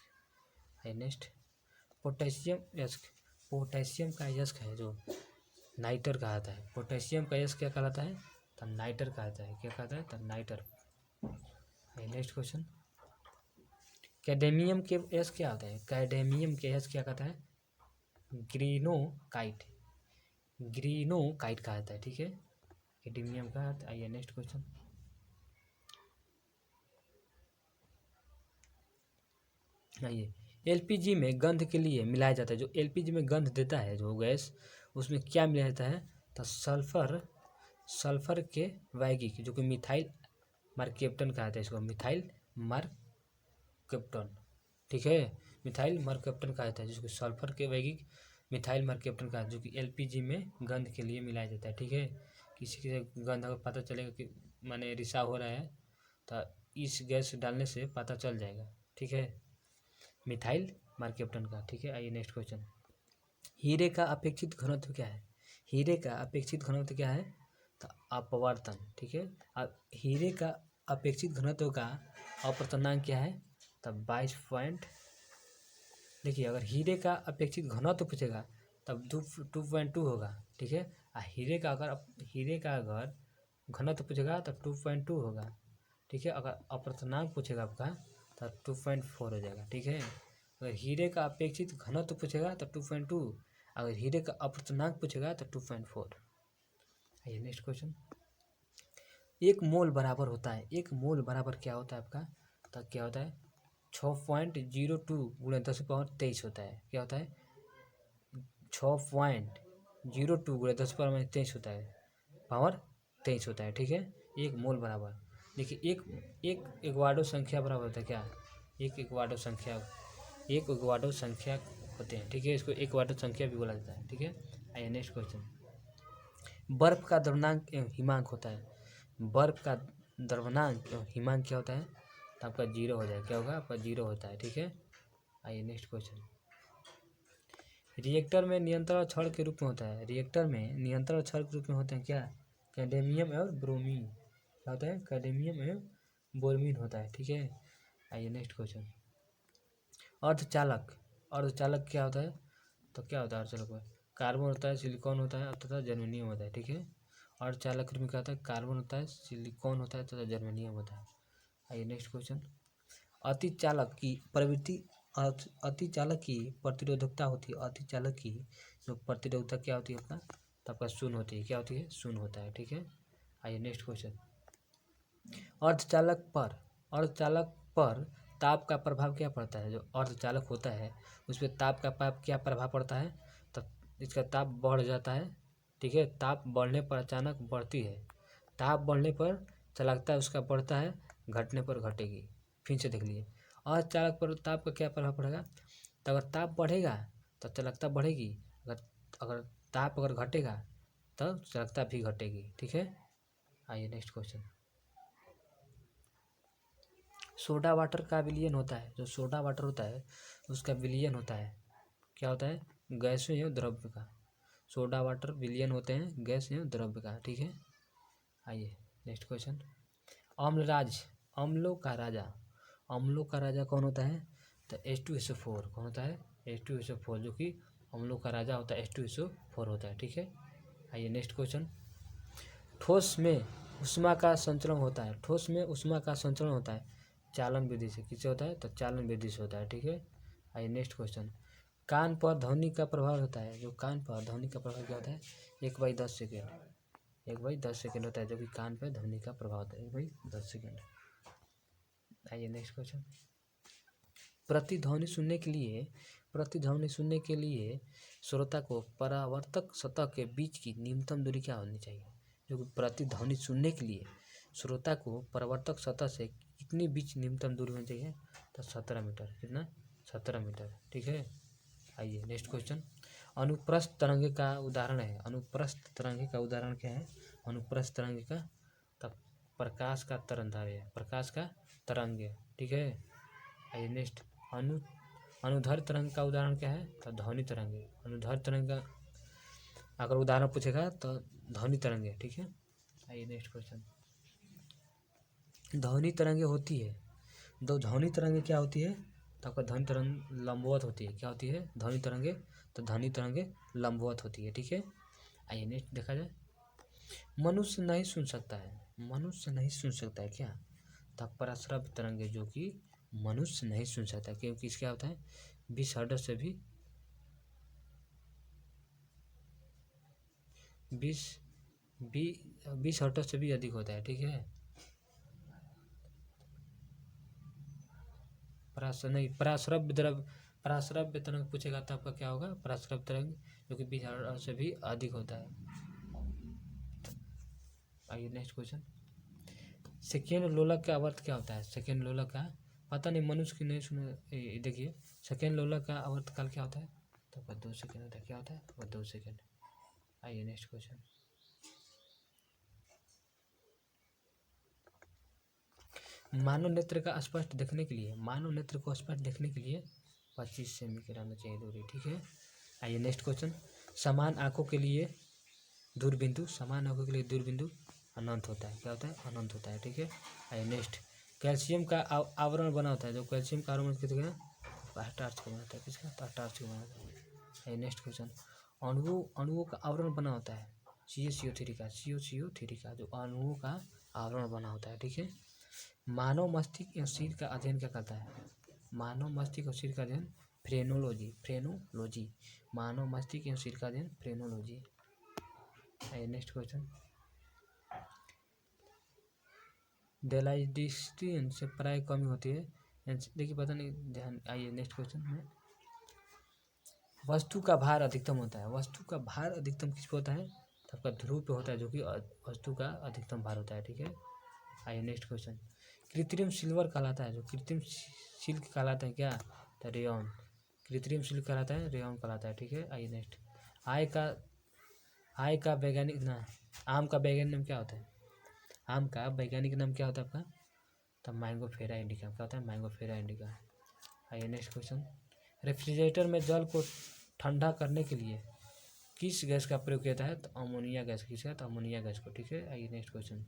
आइए नेक्स्ट। पोटेशियम का यश है जो नाइटर कहलाता है, पोटेशियम का यश क्या कहलाता है, तो नाइटर कहलाता है, क्या कहता है, तो नाइटर। Next question. कैडेमियम के यश क्या होता है, कैडेमियम के यश क्या कहता है, ग्रीनोकाइट, ग्रीनोकाइट कहता है। ठीक है, कैडेमियम का। आइए नेक्स्ट क्वेश्चन। आइए, एलपीजी में गंध के लिए मिलाया जाता है, जो एलपीजी में गंध देता है जो गैस, उसमें क्या मिलाया जाता है, तो सल्फर के वैगिक जो कि मिथाइल मरकेप्टन कहते हैं इसको, मिथाइल मरकेप्टन। ठीक है, मिथाइल मरकेप्टन कहता है जिसको सल्फर के वैगिक मिथाइल मरकेप्टन कहता है, जो कि एलपीजी में गंध के लिए मिलाया जाता है। ठीक है, किसी के गंध अगर पता चलेगा कि माने रिसाव हो रहा है तो इस गैस डालने से पता चल जाएगा। ठीक है, मिथाइल मरकेप्टन का। ठीक है, आइए नेक्स्ट क्वेश्चन। हीरे का अपेक्षित घनत्व क्या है, हीरे का अपेक्षित घनत्व क्या है, तो अपवर्तन। ठीक है, अब हीरे का अपेक्षित घनत्व का अपवर्तनांक क्या है, तब 22 देखिए अगर हीरे का अपेक्षित घनत्व पूछेगा तब 2.2 होगा। ठीक है, हीरे का अगर घनत्व पूछेगा तब 2.2 होगा। ठीक है, अगर अपवर्तनांक पूछेगा आपका तब 2.4 हो जाएगा। ठीक है, अगर हीरे का अपेक्षित घनत्व पूछेगा तब 2.2, अगर हीरे का अपवर्तनांक पूछेगा तो 2.4। आइए नेक्स्ट क्वेश्चन। एक मोल बराबर होता है, एक मोल बराबर क्या होता है आपका, तो क्या होता है 6.02 गुणे 10⁻23 होता है। क्या होता है 6.02 गुणे 10⁻23 होता है, पावर 23 होता है। ठीक है, एक मोल बराबर, देखिए एक एवोगाड्रो संख्या बराबर होता है क्या, एक एवोगाड्रो संख्या होते हैं। ठीक है, इसको एवोगाड्रो संख्या भी बोला जाता है। ठीक है, आइए नेक्स्ट क्वेश्चन। बर्फ का द्रवणांक एवं हिमांक होता है, बर्फ का द्रवणांक एवं हिमांक क्या होता है, तो आपका 0 हो जाए, क्या होगा आपका 0 होता है। ठीक है, आइए नेक्स्ट क्वेश्चन। रिएक्टर में नियंत्रण छड़ के रूप में होता है, रिएक्टर में नियंत्रण छड़ के रूप में होते हैं क्या, कैडमियम और ब्रोमीन। क्या होता है, कैडमियम एवं ब्रोमीन होता है। ठीक है, आइए नेक्स्ट क्वेश्चन। अर्धचालक क्या होता है, तो क्या होता है अर्धचालक में, कार्बन होता है, सिलिकॉन होता है तथा जर्मेनियम होता है। ठीक है, अर्धचालक में क्या होता है, कार्बन होता है, सिलिकॉन होता है तथा जर्मेनियम होता है। आइए नेक्स्ट क्वेश्चन। अतिचालक की प्रतिरोधकता होती है, अतिचालक की जो प्रतिरोधकता क्या होती है आपका, तो आपका शून्य होती है। क्या होती है, शून्य होता है। ठीक है, आइए नेक्स्ट क्वेश्चन। अर्धचालक पर ताप का प्रभाव क्या पड़ता है, जो अर्धचालक होता है उस पर ताप का क्या प्रभाव पड़ता है, तो इसका ताप बढ़ जाता है। ठीक है, ताप बढ़ने पर अचानक बढ़ती है, ताप बढ़ने पर चालकता उसका बढ़ता है, घटने पर घटेगी। फिर से देख लीजिए, अर्धचालक पर ताप का क्या प्रभाव पड़ेगा, तो अगर ताप बढ़ेगा तो चालकता बढ़ेगी, अगर ताप अगर घटेगा तो चालकता भी घटेगी। ठीक है, आइए नेक्स्ट क्वेश्चन। सोडा वाटर का विलयन होता है, जो सोडा वाटर होता है उसका विलयन होता है, क्या होता है, गैस एवं द्रव्य का। सोडा वाटर विलयन होते हैं गैस एवं द्रव्य का। ठीक है, आइए नेक्स्ट क्वेश्चन। अम्लों का राजा कौन होता है, तो H2SO4 कौन होता है, H2SO4 जो कि अम्लों का राजा होता है, H2SO4 होता है। ठीक है, आइए नेक्स्ट क्वेश्चन। ठोस में उष्मा का संचरण होता है, ठोस में उष्मा का संचरण होता है चालन विधि से, किससे होता है, तो चालन विधि से होता है। ठीक है, आइए नेक्स्ट क्वेश्चन। कान पर ध्वनि का प्रभाव होता है, जो कान पर ध्वनि का प्रभाव क्या होता है, 1/10 सेकेंड, 1/10 सेकेंड होता है, जो कि कान पर ध्वनि का प्रभाव होता है 1/10 सेकेंड। आइए नेक्स्ट क्वेश्चन। प्रतिध्वनि सुनने के लिए श्रोता को परावर्तक सतह के बीच की न्यूनतम दूरी क्या होनी चाहिए, जो कि प्रतिध्वनि सुनने के लिए श्रोता को परावर्तक सतह से कितनी बीच न्यूनतम दूरी होनी चाहिए, तो 17 मीटर, कितना 17 मीटर। ठीक है, आइए नेक्स्ट क्वेश्चन। अनुप्रस्थ तरंगे का उदाहरण है, अनुप्रस्थ तरंगे का उदाहरण क्या है, अनुप्रस्थ तरंगे का, तब प्रकाश का तरंग है, प्रकाश का तरंग। ठीक है, आइए नेक्स्ट। अनुदैर्ध्य तरंग का उदाहरण क्या है? तो ध्वनि तरंग है। अनुदैर्ध्य तरंग का अगर उदाहरण पूछेगा तो ध्वनि तरंग है। ठीक है, आइए नेक्स्ट क्वेश्चन। ध्वनि तरंगे होती है, दो ध्वनि तरंगे क्या होती है? तो आपका ध्वनि तरंग लंबवत होती है। क्या होती है? ध्वनि तरंगे। तो ध्वनि तरंगे लंबवत होती है। ठीक है, आइए नेक्स्ट देखा जाए। मनुष्य नहीं सुन सकता है, मनुष्य नहीं सुन सकता है क्या? तो पराश्रव्य तरंगे जो कि मनुष्य नहीं सुन सकता, क्योंकि इसका होता है 20 हर्ट्ज से भी 20 हर्ट्ज से भी अधिक होता है। ठीक है, पराश्रव्य तरंग पूछेगा तो आपका क्या होगा? पराश्रव्य तरंग जो कि 20 हर्ट्ज से भी अधिक होता है। आइए नेक्स्ट क्वेश्चन। सेकेंड लोलक का आवर्त क्या होता है? सेकेंड लोलक का पता नहीं, मनुष्य की नहीं सुने। देखिए, सेकेंड लोलक का आवर्तकाल क्या होता है? तो 2 सेकेंड होता है। क्या होता है? 2 सेकेंड। आइए नेक्स्ट क्वेश्चन। मानव नेत्र का स्पष्ट देखने के लिए, मानव नेत्र को स्पष्ट देखने के लिए 25 सेमी की रहना चाहिए दूरी। ठीक है, आइए नेक्स्ट क्वेश्चन। समान आंखों के लिए दूरबिंदु, समान आंखों के लिए दूरबिंदु अनंत होता है। क्या होता है? अनंत होता है। ठीक है, आइए नेक्स्ट। कैल्शियम का आवरण बना होता है, जो कैल्शियम का आवरण किसका? टार्च का बना होता है। किसका? तो टार्च का बना होता है। आइए नेक्स्ट क्वेश्चन। अणुओं का आवरण बना होता है CO3 का, CO3 का जो अणुओं का आवरण बना होता है। ठीक है, मानव मस्तिष्क एवं शरीर का अध्ययन क्या करता है? मानव मस्तिष्क और शरीर का अध्ययन फ्रेनोलॉजी, फ्रेनोलॉजी। मानव मस्तिष्क एवं शरीर का अध्ययन फ्रेनोलॉजी। आइए नेक्स्ट क्वेश्चन। डेलाइडिस्टीन से प्राय कमी होती है। देखिए पता नहीं, ध्यान। आइए नेक्स्ट क्वेश्चन में। वस्तु का भार अधिकतम होता है, वस्तु का भार अधिकतम किस पे होता है? तो आपका ध्रुव पे होता है, जो कि वस्तु का अधिकतम भार होता है। ठीक है, आइए नेक्स्ट क्वेश्चन। कृत्रिम सिल्वर कहलाता है, जो कृत्रिम सिल्क कहलाता है क्या? तो रेयॉन। कृत्रिम सिल्क कहलाता है, रेयॉन कहलाता है। ठीक है, आइए नेक्स्ट। आय का वैज्ञानिक नाम, आम का वैज्ञानिक नाम क्या होता है? आम का वैज्ञानिक नाम क्या होता है आपका? तो मैंगोफेरा इंडिका। क्या होता है? मैंगोफेरा इंडिका। आइए नेक्स्ट क्वेश्चन। रेफ्रिजरेटर में जल को ठंडा करने के लिए किस गैस का प्रयोग किया जाता है? तो अमोनिया गैस। किसका? तो अमोनिया गैस को। ठीक है, आइए नेक्स्ट क्वेश्चन।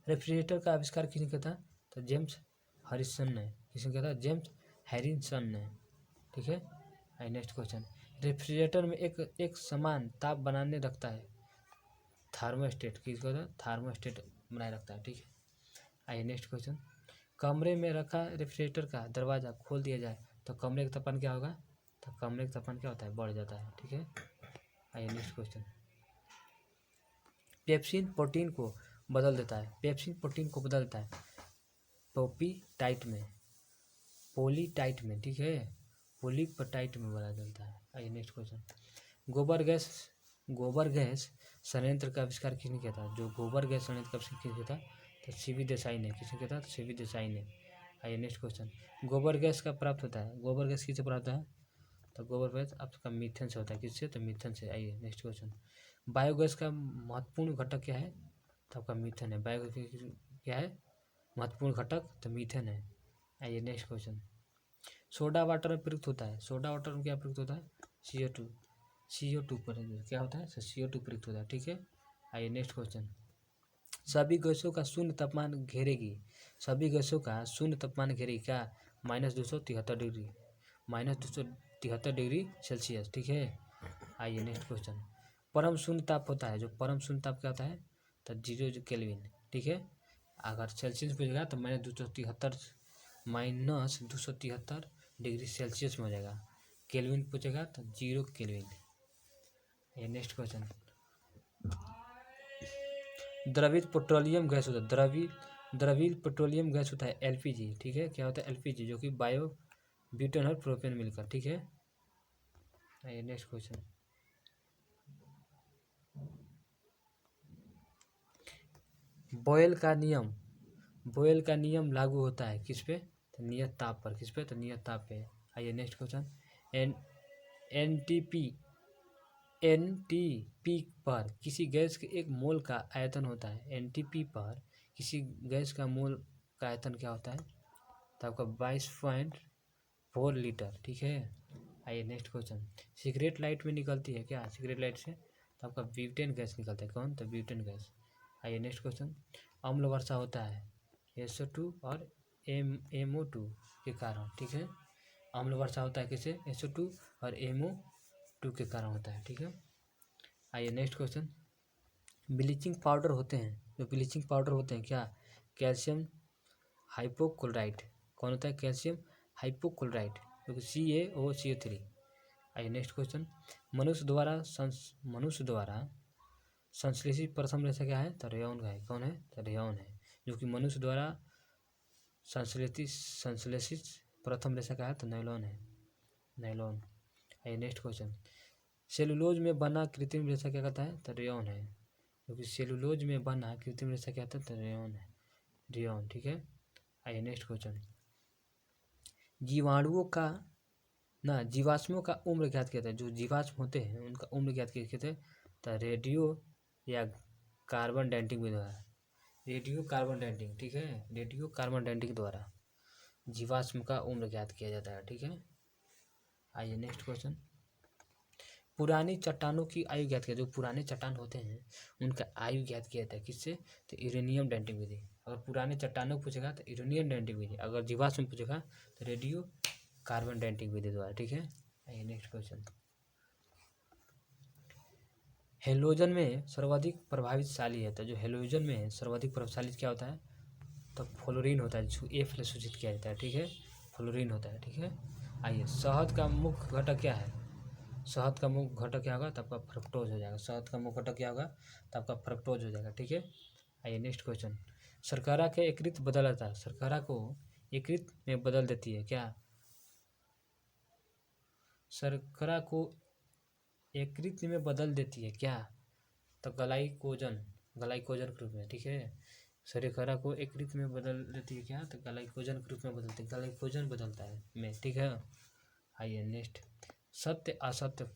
रेफ्रिजरेटर का आविष्कार किसने किया था? तो जेम्स हैरिसन ने। किसने किया था? जेम्स हैरिसन ने। ठीक है, आइए नेक्स्ट क्वेश्चन। रेफ्रिजरेटर में एक समान ताप बनाने रखता है थर्मोस्टेट। किसको होता है? थर्मोस्टेट बनाए रखता है। ठीक है, आइए नेक्स्ट क्वेश्चन। कमरे में रखा रेफ्रिजरेटर का दरवाज़ा खोल दिया जाए तो कमरे का तापमान क्या होगा? तो कमरे का तापमान क्या होता है? बढ़ जाता है। ठीक है, आइए नेक्स्ट क्वेश्चन। पेप्सिन प्रोटीन को बदल देता है, पेप्सिन प्रोटीन को बदल देता है पोपीटाइट में, पोलीटाइट में। ठीक है, पोलीपटाइट में बदल देता है। आइए नेक्स्ट क्वेश्चन। गोबर गैस संयंत्र का आविष्कार किसने किया था? जो गोबर गैस संयंत्र का आविष्कार किसने किया था? तो सीवी देसाई ने। किसने किया था? तो सीवी देसाई ने। आइए नेक्स्ट क्वेश्चन। गोबर गैस का प्राप्त होता है, गोबर गैस किससे प्राप्त होता है? तो गोबर गैस आपका मीथेन से होता है। किससे? तो मीथेन से। आइए नेक्स्ट क्वेश्चन। बायोगैस का महत्वपूर्ण घटक क्या है? तो आपका मीथेन है। बायोगैस क्या है महत्वपूर्ण घटक? तो मीथेन है। आइए नेक्स्ट क्वेश्चन। सोडा वाटर में प्रयुक्त होता है, सोडा वाटर में क्या प्रयुक्त होता है? CO2 पर क्या होता है? CO2 प्रयुक्त होता है। ठीक है, आइए नेक्स्ट क्वेश्चन। सभी गैसों का शून्य तापमान घेरेगी, सभी गैसों का शून्य तापमान घेरेगी क्या? -273 डिग्री, -273 डिग्री सेल्सियस। ठीक है, आइए नेक्स्ट क्वेश्चन। परम शून्य ताप होता है, जो परम शून्य ताप क्या होता है? तो 0 केल्विन। ठीक है, अगर सेल्सियस पूछेगा तो -273 डिग्री सेल्सियस में हो जाएगा। केल्विन पूछेगा तो 0 केल्विन। ये नेक्स्ट क्वेश्चन। द्रवित पेट्रोलियम गैस होता है, द्रवित पेट्रोलियम गैस होता है LPG। ठीक है, क्या होता है? LPG, जो कि बायो ब्यूटेन और प्रोपेन मिलकर। ठीक है, ये नेक्स्ट क्वेश्चन। बॉयल का नियम लागू होता है किस पे? तो नियत ताप पर। किस पे? तो नियत ताप पे। आइए नेक्स्ट क्वेश्चन। एनटीपी पर किसी गैस के 1 मोल का आयतन होता है, एनटीपी पर किसी गैस का मोल का आयतन क्या होता है? तो आपका 4 लीटर, ठीक है। आइए नेक्स्ट क्वेश्चन, सिगरेट लाइट में निकलती है क्या, सिगरेट लाइट से तो आपका ब्यूटेन गैस निकलता है, कौन, तो ब्यूटेन गैस। आइए नेक्स्ट क्वेश्चन, अम्ल वर्षा होता है SO2 और MO2 के कारण, ठीक है। अम्ल वर्षा होता है किसे, SO2 और MO2 के कारण होता है, ठीक है। आइए नेक्स्ट क्वेश्चन, ब्लीचिंग पाउडर होते हैं, जो ब्लीचिंग पाउडर होते हैं क्या, कैल्शियम हाइपोक्लोराइड, कौन होता है, कैल्शियम हाइपोक्लोराइड, जो कि CaOCO3। आइए नेक्स्ट क्वेश्चन, मनुष्य द्वारा संश्लेषित प्रथम रेशा क्या है, तो रेयॉन का है, कौन है, तो रेयॉन है, जो कि मनुष्य द्वारा संश्लेषित प्रथम रेशा क्या है, तो नायलॉन है, नायलॉन। आइए नेक्स्ट क्वेश्चन, सेलुलोज में बना कृत्रिम रेशा क्या कहता है, तो रेयॉन है, क्योंकि सेलुलोज में बना कृत्रिम रेशा क्या होता है, तो रेयॉन है, रेयॉन, ठीक है। आइए नेक्स्ट क्वेश्चन, जीवाणुओं का जीवाश्मों का उम्र ज्ञात किया था, जो जीवाश्म होते हैं उनका उम्र ज्ञात किया थे, तो रेडियो या कार्बन डेटिंग के द्वारा, रेडियो कार्बन डेटिंग, ठीक है, रेडियो कार्बन डेटिंग द्वारा जीवाश्म का उम्र ज्ञात किया जाता है, ठीक है। आइए नेक्स्ट क्वेश्चन, पुरानी चट्टानों की आयु ज्ञात किया, जो पुराने चट्टान होते हैं उनका आयु ज्ञात किया जाता है किससे, तो यूरेनियम डेटिंग विधि। अगर पुराने चट्टानों को पूछेगा तो यूरेनियम डेटिंग विधि, अगर जीवाश्म पूछेगा तो रेडियो कार्बन डेटिंग विधि द्वारा, ठीक है। आइए नेक्स्ट क्वेश्चन, हेलोजन में सर्वाधिक प्रभावशाली है, तो जो हेलोजन में है सर्वाधिक प्रभावशाली क्या होता है, तो फ्लोरीन होता है, जो F से सूचित किया जाता है, ठीक है, फ्लोरीन होता है, ठीक है। आइए, शहद का मुख्य घटक क्या है, शहद का मुख्य घटक क्या होगा, तो आपका फ्रक्टोज हो जाएगा, शहद का मुख्य घटक क्या होगा, तो आपका फ्रक्टोज हो जाएगा, ठीक है। आइए नेक्स्ट क्वेश्चन, शर्करा के यकृत बदल जाता है, शर्करा को यकृत में बदल देती है क्या, शर्करा को यकृत में बदल देती है क्या, तो ग्लाइकोजन, ग्लाइकोजन के रूप में, ठीक है। शर्करा को यकृत में बदल देती है क्या, तो ग्लाइकोजन के रूप में बदलती है, ग्लाइकोजन बदलता है में, ठीक है। आइए नेक्स्ट, सत्य असत्य,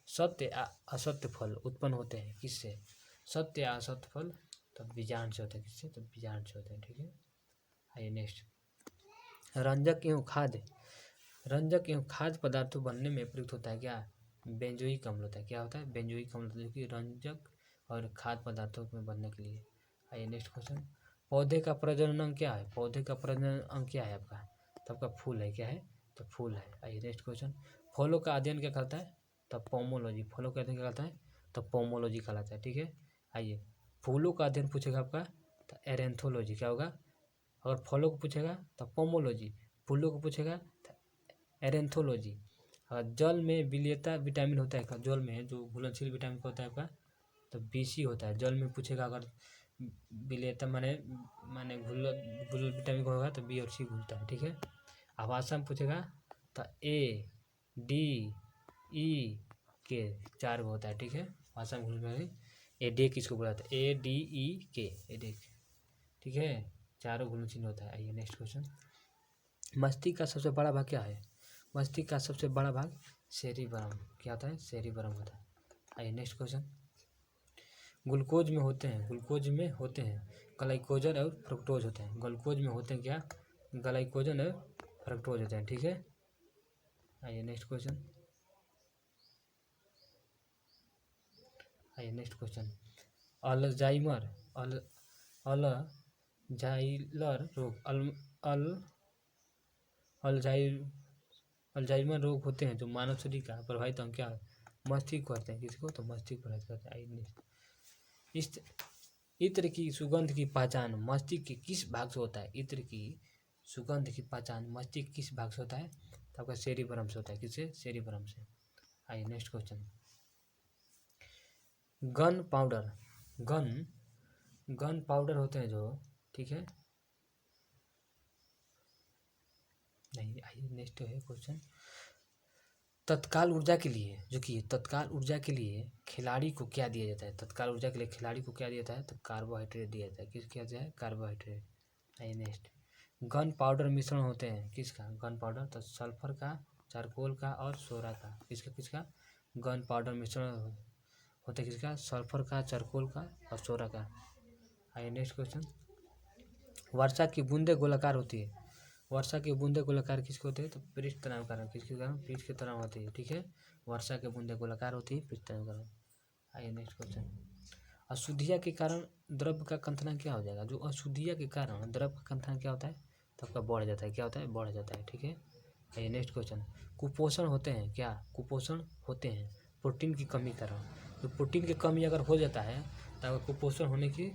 सत्य असत्य फल उत्पन्न होते हैं किससे, सत्य असत्य फल तो बीजांड से होते हैं, किससे, तो बीजांड से होते हैं, ठीक है। आइए नेक्स्ट, रंजक एवं खाद्य, रंजक एवं खाद्य पदार्थों बनने में प्रयुक्त होता है क्या, बेंजोइक अम्ल होता है, क्या होता है, बेंजोइक अम्ल, जो कि रंजक और खाद्य पदार्थों में बनने के लिए। आइए नेक्स्ट क्वेश्चन, पौधे का प्रजनन अंग क्या है, पौधे का प्रजनन अंग क्या है आपका, तो आपका फूल है, क्या है, तो फूल है। आइए नेक्स्ट क्वेश्चन, फलों का अध्ययन क्या करता है, तो पोमोलॉजी, फलों का अध्ययन क्या करता है, तो पोमोलॉजी कहलाता है, ठीक है। आइए, फूलों का अध्ययन पूछेगा आपका, तो एरेंथोलॉजी, क्या होगा, अगर फलों को पूछेगा तो पोमोलॉजी, फूलों को पूछेगा तो एरेंथोलॉजी। अगर जल में विलेयता विटामिन होता है, जल में जो घुलनशील विटामिन होता है आपका, तो BC होता है, जल में पूछेगा अगर विलेयता माने माने घुल विटामिन होगा तो B और C घुलता है, ठीक है। अब भाषा में पूछेगा तो ADEK 4 होता है, ठीक है, भाषा में घुल AD किसको बोला था, ADEK, एडेक, ठीक है, चारों घुलनशील होता है। आइए नेक्स्ट क्वेश्चन, मस्तिष्क का सबसे बड़ा भाग क्या है, मस्तिष्क का सबसे बड़ा भाग सेरिबरम, क्या होता है, सेरिबरम होता है। आइए नेक्स्ट क्वेश्चन, ग्लूकोज में होते हैं, ग्लूकोज में होते हैं ग्लाइकोजन और फ्रक्टोज होते हैं, ग्लूकोज में होते हैं क्या, ग्लाइकोजन और फ्रक्टोज होते हैं, ठीक है। आइए नेक्स्ट क्वेश्चन, आइए नेक्स्ट क्वेश्चन, अल्जाइमर अल्जाइलर रोग अल्जाइमर रोग होते हैं जो मानव शरीर का प्रभावित अंग क्या है, मस्तिष्क करते हैं, किसको, तो मस्तिष्क प्रभावित करते हैं। इस इत्र की सुगंध की पहचान मस्तिष्क के किस भाग से होता है, इत्र की सुगंध की पहचान मस्तिष्क किस भाग से होता है, तो आपका सेरिबरम से होता है, किससे, सेरिबरम से। आइए next question, gun powder, gun powder होते हैं जो, ठीक है, नहीं। आइए नेक्स्ट है क्वेश्चन, तत्काल ऊर्जा के लिए, जो कि तत्काल ऊर्जा के लिए खिलाड़ी को क्या दिया जाता है, तत्काल ऊर्जा के लिए खिलाड़ी को क्या दिया जाता है, तो कार्बोहाइड्रेट दिया जाता है, किस क्या दिया है, कार्बोहाइड्रेट। आइए नेक्स्ट, गन पाउडर मिश्रण होते हैं किसका, गन पाउडर, तो सल्फर का, चारकोल का और सोरा का, किसका किसका, गन पाउडर मिश्रण होता है किसका, सल्फर का, चारकोल का और सोरा का। आइए नेक्स्ट क्वेश्चन, वर्षा की बूंदें गोलाकार होती है, वर्षा के बूंदे गोलाकार किसके होते हैं? तो पृष्ठ तनाव कारण। किसके कारण? पृष्ठ के तनाव होती है। ठीक है, वर्षा के बूंदे गोलाकार होती है पृष्ठ तनाव कारण। आइए नेक्स्ट क्वेश्चन। अशुद्धिया के कारण द्रव्य का कंथना क्या हो जाएगा? जो अशुद्धिया के कारण द्रव्य का कंथना क्या होता है? तो आपका बढ़ जाता है। क्या होता है? बढ़ जाता है। ठीक है, आइए नेक्स्ट क्वेश्चन। कुपोषण होते हैं क्या? कुपोषण होते हैं प्रोटीन की कमी कारण। तो प्रोटीन की कमी अगर हो जाता है तो कुपोषण होने की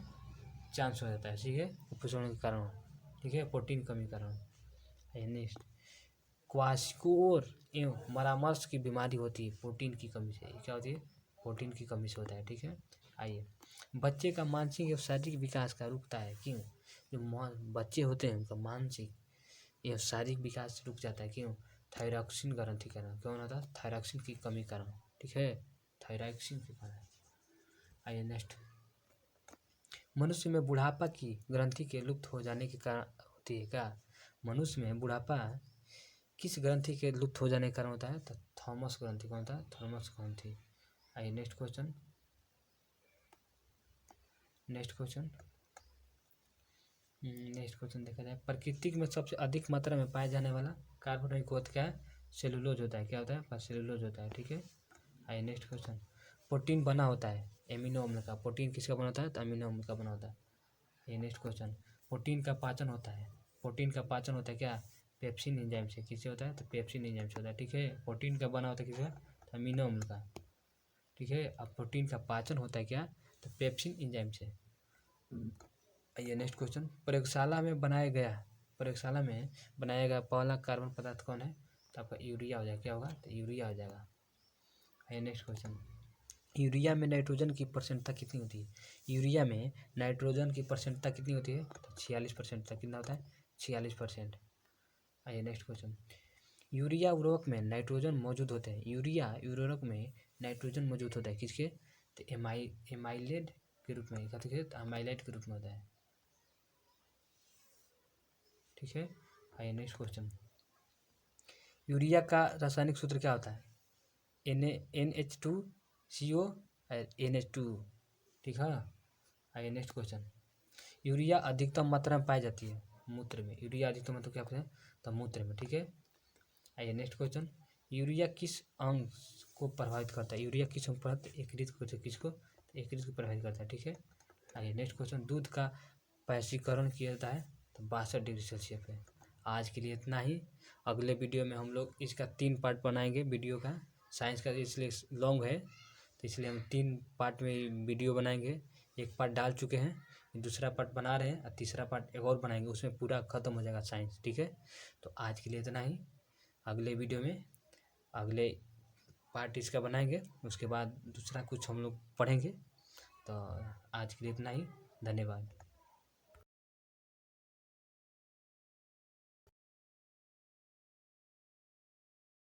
चांस हो जाता है। ठीक है, कुपोषण के कारण। ठीक है, प्रोटीन कमी कारण। आइए नेक्स्ट। क्वाशियोर एवं मरामर्श की बीमारी होती है प्रोटीन की कमी से। क्या होती है? प्रोटीन की कमी से होता है। ठीक है, आइए। बच्चे का मानसिक एवं शारीरिक विकास का रुकता है क्यों? जो बच्चे होते हैं उनका मानसिक एवं शारीरिक विकास रुक जाता है क्यों? थायरॉक्सिन ग्रंथि कारण। क्यों होता है? थायरॉक्सिन की कमी कारण। ठीक है, थायरॉक्सिन के कारण। आइए नेक्स्ट। मनुष्य में बुढ़ापा की ग्रंथि के लुप्त हो जाने के कारण होती है क्या? मनुष्य में बुढ़ापा किस ग्रंथि के लुप्त हो जाने के कारण होता है? तो थॉमस ग्रंथि। कौन होता है? थॉमस ग्रंथि। आइए नेक्स्ट क्वेश्चन। नेक्स्ट क्वेश्चन देखा जाए। प्रकृति में सबसे अधिक मात्रा में पाया जाने वाला कार्बोनिक पदार्थ क्या है? सेलुलोज होता है। क्या होता है? सेलुलोज होता है। ठीक है, आइए नेक्स्ट क्वेश्चन। प्रोटीन बना होता है एमिनो अम्ल का। प्रोटीन किसका बना होता है? तो अमीनो अम्ल का बना होता है। ये नेक्स्ट क्वेश्चन। प्रोटीन का पाचन होता है। प्रोटीन का पाचन होता है क्या? पेप्सिन एंजाइम से। किससे होता है? तो पेप्सिन एंजाइम से होता है। ठीक है, प्रोटीन का बना होता है किसका? तो अमीनो अम्ल का। ठीक है, अब प्रोटीन का पाचन होता है क्या? तो पेप्सिन एंजाइम से। आइए नेक्स्ट क्वेश्चन। प्रयोगशाला में बनाया गया पहला कार्बन पदार्थ कौन है? तो आपका यूरिया हो जाएगा। क्या होगा? तो यूरिया हो जाएगा। आइए नेक्स्ट क्वेश्चन। यूरिया में नाइट्रोजन की परसेंटता कितनी होती है? यूरिया में नाइट्रोजन की परसेंटता कितनी होती है? तो 46%। कितना होता है? 46%। आइए नेक्स्ट क्वेश्चन। यूरिया उर्वरक में नाइट्रोजन मौजूद होते हैं। यूरिया उर्वरक में नाइट्रोजन मौजूद होता है किसके? तो एमाइलेट के रूप में। कहते हैं तो एमाइलेट के रूप में होता है। ठीक है, आइए नेक्स्ट क्वेश्चन। यूरिया का रासायनिक सूत्र क्या होता है? NH2CO NH2। ठीक है, आइए नेक्स्ट क्वेश्चन। यूरिया अधिकतम मात्रा में पाई जाती है मूत्र में। यूरिया अधिकतम मात्रा क्या होता है? तो मूत्र में। ठीक है, आइए नेक्स्ट क्वेश्चन। यूरिया किस अंग को प्रभावित करता है? यूरिया किस अंग पर? यकृत को। किसको? यकृत को प्रभावित करता है। ठीक है, आइए नेक्स्ट क्वेश्चन। दूध का वैश्वीकरण किया जाता है तो 62 डिग्री सेल्सियस पे। आज के लिए इतना ही। अगले वीडियो में हम लोग इसका 3 पार्ट बनाएंगे वीडियो का। साइंस का इसलिए लॉन्ग है तो इसलिए हम 3 पार्ट में वीडियो बनाएंगे। एक पार्ट डाल चुके हैं, दूसरा पार्ट बना रहे हैं और तीसरा पार्ट एक और बनाएंगे। उसमें पूरा खत्म हो जाएगा साइंस। ठीक है, तो आज के लिए इतना ही। अगले वीडियो में अगले पार्ट इसका बनाएंगे, उसके बाद दूसरा कुछ हम लोग पढ़ेंगे। तो आज के लिए इतना ही। धन्यवाद।